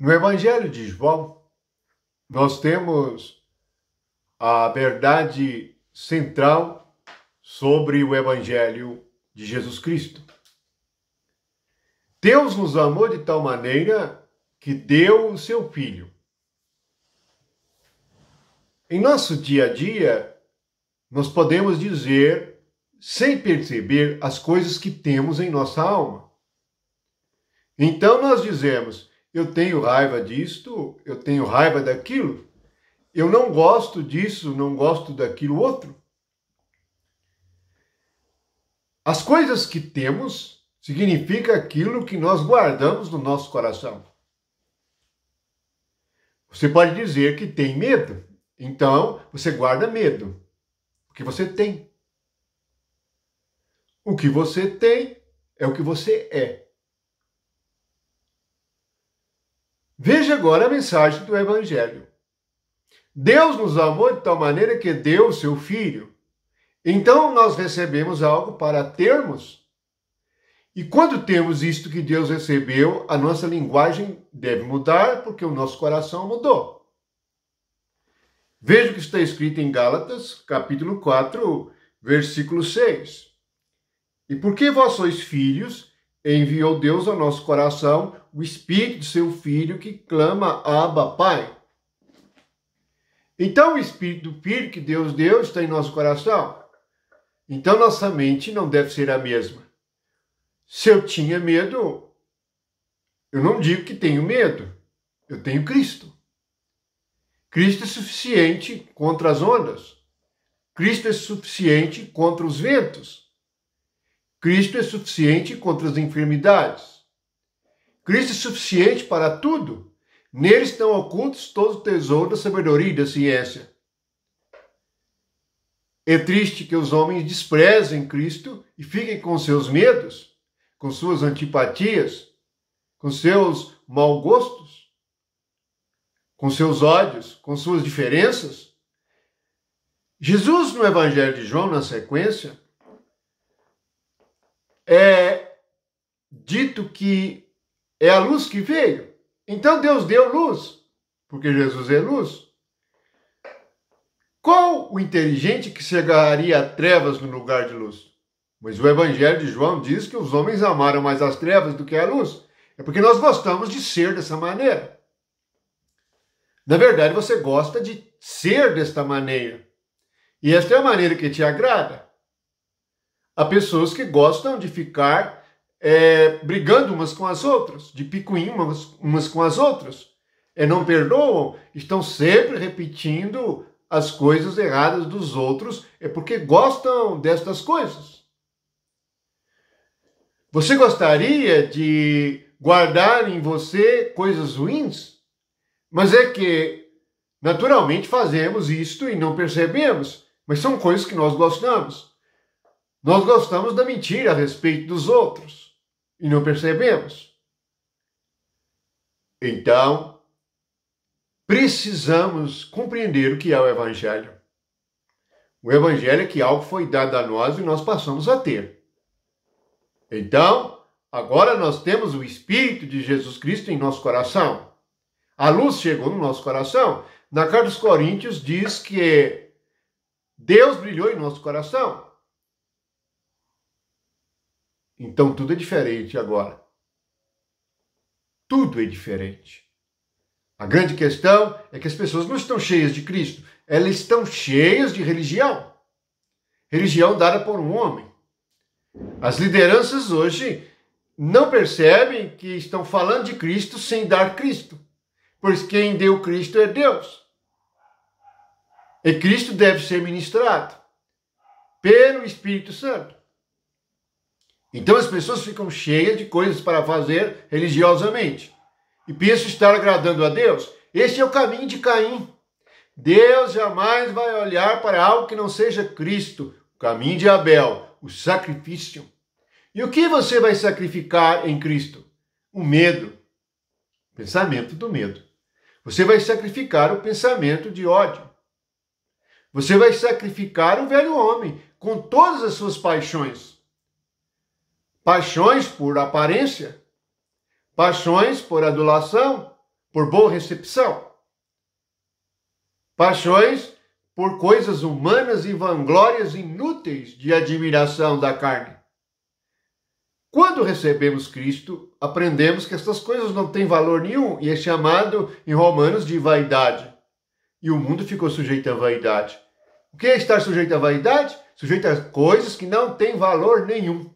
No Evangelho de João, nós temos a verdade central sobre o Evangelho de Jesus Cristo. Deus nos amou de tal maneira que deu o seu Filho. Em nosso dia a dia, nós podemos dizer, sem perceber, as coisas que temos em nossa alma. Então nós dizemos, eu tenho raiva disto, eu tenho raiva daquilo, eu não gosto disso, não gosto daquilo outro. As coisas que temos significa aquilo que nós guardamos no nosso coração. Você pode dizer que tem medo, então você guarda medo, porque você tem. O que você tem é o que você é. Veja agora a mensagem do Evangelho. Deus nos amou de tal maneira que deu o seu Filho. Então nós recebemos algo para termos. E quando temos isto que Deus recebeu, a nossa linguagem deve mudar, porque o nosso coração mudou. Veja o que está escrito em Gálatas, capítulo 4, versículo 6. E porque vós sois filhos, enviou Deus ao nosso coração o Espírito de seu Filho que clama, Abba, Pai. Então o Espírito do Filho que Deus deu está em nosso coração. Então nossa mente não deve ser a mesma. Se eu tinha medo, eu não digo que tenho medo. Eu tenho Cristo. Cristo é suficiente contra as ondas. Cristo é suficiente contra os ventos. Cristo é suficiente contra as enfermidades. Cristo é suficiente para tudo. Nele estão ocultos todos os tesouros da sabedoria e da ciência. É triste que os homens desprezem Cristo e fiquem com seus medos, com suas antipatias, com seus mau gostos, com seus ódios, com suas diferenças. Jesus, no Evangelho de João, na sequência, é dito que é a luz que veio. Então Deus deu luz, porque Jesus é luz. Qual o inteligente que chegaria a trevas no lugar de luz? Mas o Evangelho de João diz que os homens amaram mais as trevas do que a luz. É porque nós gostamos de ser dessa maneira. Na verdade, você gosta de ser desta maneira. E esta é a maneira que te agrada. Há pessoas que gostam de ficar brigando umas com as outras, de picuinha umas com as outras. Não perdoam, estão sempre repetindo as coisas erradas dos outros, é porque gostam destas coisas. Você gostaria de guardar em você coisas ruins? Mas é que, naturalmente, fazemos isto e não percebemos, mas são coisas que nós gostamos. Nós gostamos da mentira a respeito dos outros e não percebemos. Então, precisamos compreender o que é o Evangelho. O Evangelho é que algo foi dado a nós e nós passamos a ter. Então, agora nós temos o Espírito de Jesus Cristo em nosso coração. A luz chegou no nosso coração. Na carta aos Coríntios diz que Deus brilhou em nosso coração. Então tudo é diferente agora. Tudo é diferente. A grande questão é que as pessoas não estão cheias de Cristo. Elas estão cheias de religião. Religião dada por um homem. As lideranças hoje não percebem que estão falando de Cristo sem dar Cristo. Pois quem deu Cristo é Deus. E Cristo deve ser ministrado pelo Espírito Santo. Então as pessoas ficam cheias de coisas para fazer religiosamente. E pensam estar agradando a Deus. Este é o caminho de Caim. Deus jamais vai olhar para algo que não seja Cristo. O caminho de Abel, o sacrifício. E o que você vai sacrificar em Cristo? O medo. O pensamento do medo. Você vai sacrificar o pensamento de ódio. Você vai sacrificar o velho homem com todas as suas paixões. Paixões por aparência, paixões por adulação, por boa recepção. Paixões por coisas humanas e vanglórias inúteis de admiração da carne. Quando recebemos Cristo, aprendemos que essas coisas não têm valor nenhum e é chamado em Romanos de vaidade. E o mundo ficou sujeito à vaidade. O que é estar sujeito à vaidade? Sujeito a coisas que não têm valor nenhum.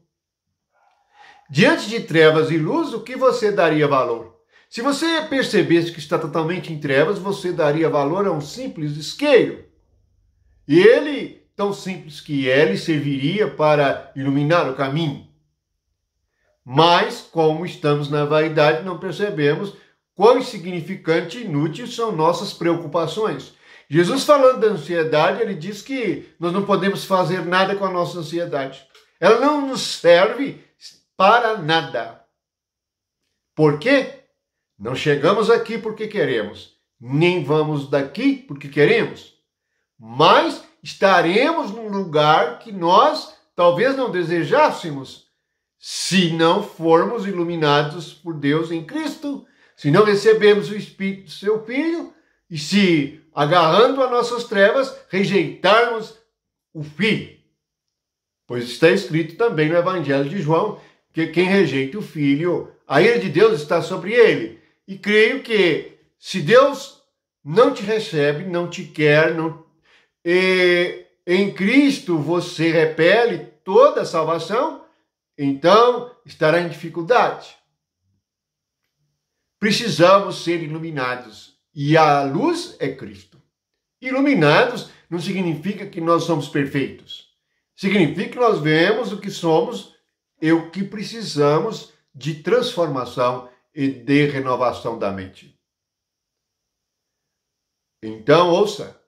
Diante de trevas e luz, o que você daria valor? Se você percebesse que está totalmente em trevas, você daria valor a um simples isqueiro. E ele, tão simples que é, lhe serviria para iluminar o caminho. Mas, como estamos na vaidade, não percebemos quão insignificante e inútil são nossas preocupações. Jesus, falando da ansiedade, ele diz que nós não podemos fazer nada com a nossa ansiedade. Ela não nos serve para nada. Por quê? Não chegamos aqui porque queremos, nem vamos daqui porque queremos, mas estaremos num lugar que nós talvez não desejássemos, se não formos iluminados por Deus em Cristo, se não recebemos o Espírito do seu Filho e se, agarrando a nossas trevas, rejeitarmos o Filho. Pois está escrito também no Evangelho de João que quem rejeita o Filho, a ira de Deus está sobre ele. E creio que se Deus não te recebe, não te quer, em Cristo você repele toda a salvação, então estará em dificuldade. Precisamos ser iluminados e a luz é Cristo. Iluminados não significa que nós somos perfeitos. Significa que nós vemos o que somos e o que precisamos de transformação e de renovação da mente. Então, ouça.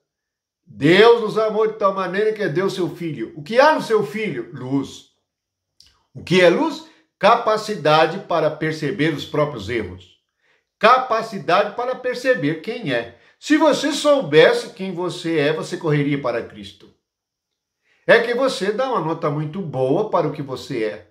Deus nos amou de tal maneira que deu seu Filho. O que há no seu Filho? Luz. O que é luz? Capacidade para perceber os próprios erros. Capacidade para perceber quem é. Se você soubesse quem você é, você correria para Cristo. É que você dá uma nota muito boa para o que você é.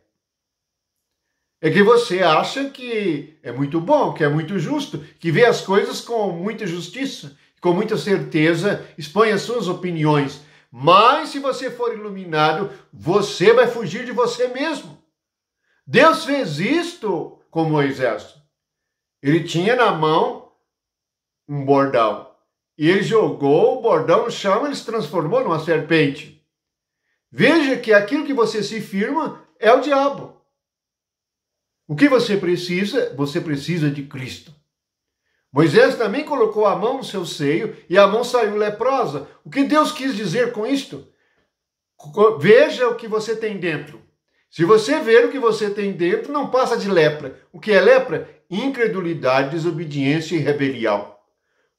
É que você acha que é muito bom, que é muito justo, que vê as coisas com muita justiça, com muita certeza, expõe as suas opiniões. Mas se você for iluminado, você vai fugir de você mesmo. Deus fez isto com Moisés. Ele tinha na mão um bordão. E ele jogou o bordão no chão e ele se transformou numa serpente. Veja que aquilo que você se firma é o diabo. O que você precisa? Você precisa de Cristo. Moisés também colocou a mão no seu seio e a mão saiu leprosa. O que Deus quis dizer com isto? Veja o que você tem dentro. Se você ver o que você tem dentro, não passa de lepra. O que é lepra? Incredulidade, desobediência e rebelião.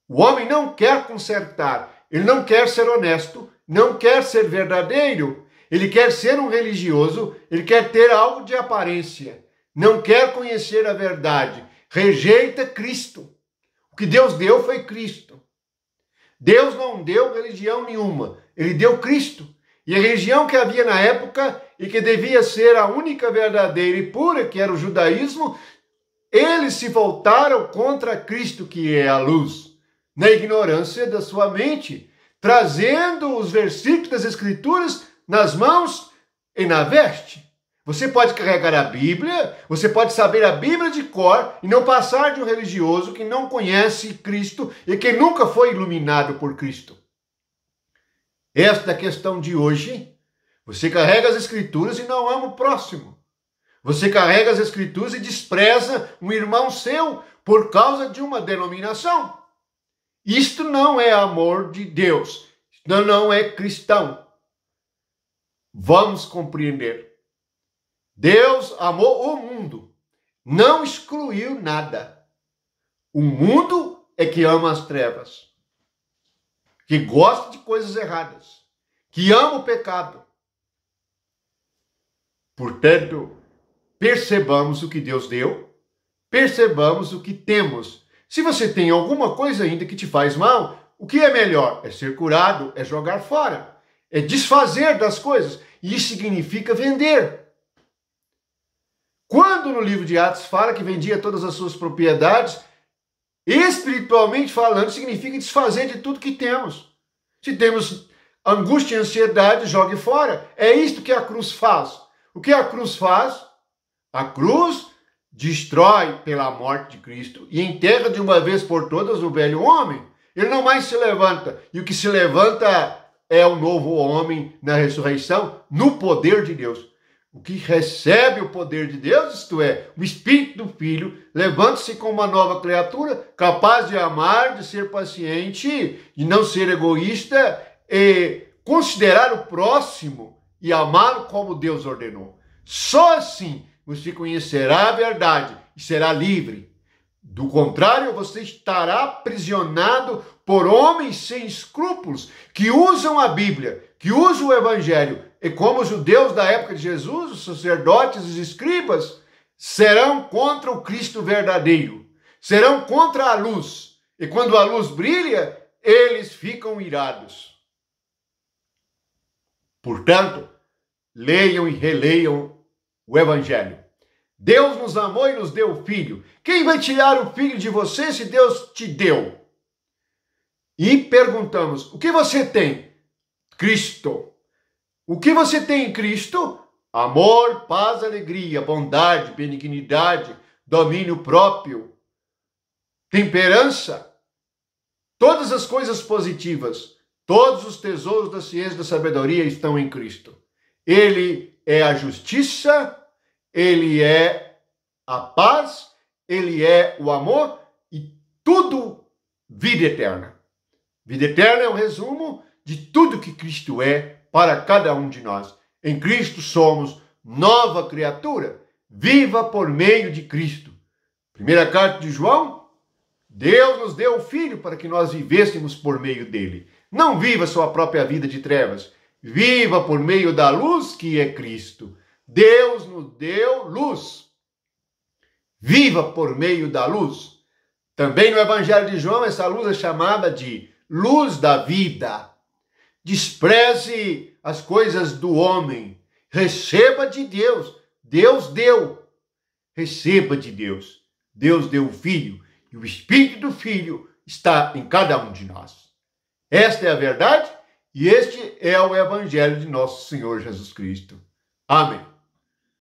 O homem não quer consertar, ele não quer ser honesto, não quer ser verdadeiro. Ele quer ser um religioso, ele quer ter algo de aparência. Não quer conhecer a verdade, rejeita Cristo. O que Deus deu foi Cristo. Deus não deu religião nenhuma, ele deu Cristo. E a religião que havia na época e que devia ser a única verdadeira e pura, que era o judaísmo, eles se voltaram contra Cristo, que é a luz, na ignorância da sua mente, trazendo os versículos das Escrituras nas mãos e na veste. Você pode carregar a Bíblia, você pode saber a Bíblia de cor e não passar de um religioso que não conhece Cristo e que nunca foi iluminado por Cristo. Esta é a questão de hoje. Você carrega as Escrituras e não ama o próximo. Você carrega as Escrituras e despreza um irmão seu por causa de uma denominação. Isto não é amor de Deus. Isto não é cristão. Vamos compreender. Deus amou o mundo, não excluiu nada. O mundo é que ama as trevas, que gosta de coisas erradas, que ama o pecado. Portanto, percebamos o que Deus deu, percebamos o que temos. Se você tem alguma coisa ainda que te faz mal, o que é melhor? É ser curado, é jogar fora, é desfazer das coisas. E isso significa vender. Quando no livro de Atos fala que vendia todas as suas propriedades Espiritualmente falando, significa desfazer de tudo que temos. Se temos angústia e ansiedade, jogue fora. É isto que a cruz faz. O que a cruz faz? A cruz destrói pela morte de Cristo e enterra de uma vez por todas o velho homem. Ele não mais se levanta. E o que se levanta é o novo homem na ressurreição, no poder de Deus. O que recebe o poder de Deus, isto é, o Espírito do Filho, levanta-se como uma nova criatura, capaz de amar, de ser paciente, de não ser egoísta e considerar o próximo e amá-lo como Deus ordenou. Só assim você conhecerá a verdade e será livre. Do contrário, você estará aprisionado por homens sem escrúpulos, que usam a Bíblia, que usam o Evangelho. E como os judeus da época de Jesus, os sacerdotes e os escribas, serão contra o Cristo verdadeiro. Serão contra a luz. E quando a luz brilha, eles ficam irados. Portanto, leiam e releiam o Evangelho. Deus nos amou e nos deu o Filho. Quem vai tirar o Filho de você se Deus te deu? E perguntamos, o que você tem? Cristo. O que você tem em Cristo? Amor, paz, alegria, bondade, benignidade, domínio próprio, temperança. Todas as coisas positivas, todos os tesouros da ciência e da sabedoria estão em Cristo. Ele é a justiça, ele é a paz, ele é o amor e tudo vida eterna. Vida eterna é o resumo de tudo que Cristo é para cada um de nós. Em Cristo somos nova criatura, viva por meio de Cristo. Primeira carta de João, Deus nos deu o Filho para que nós vivêssemos por meio dele. Não viva sua própria vida de trevas, viva por meio da luz que é Cristo. Deus nos deu luz. Viva por meio da luz. Também no Evangelho de João, essa luz é chamada de luz da vida. Despreze as coisas do homem. Receba de Deus. Deus deu. Receba de Deus. Deus deu o Filho. E o Espírito do Filho está em cada um de nós. Esta é a verdade e este é o Evangelho de nosso Senhor Jesus Cristo. Amém.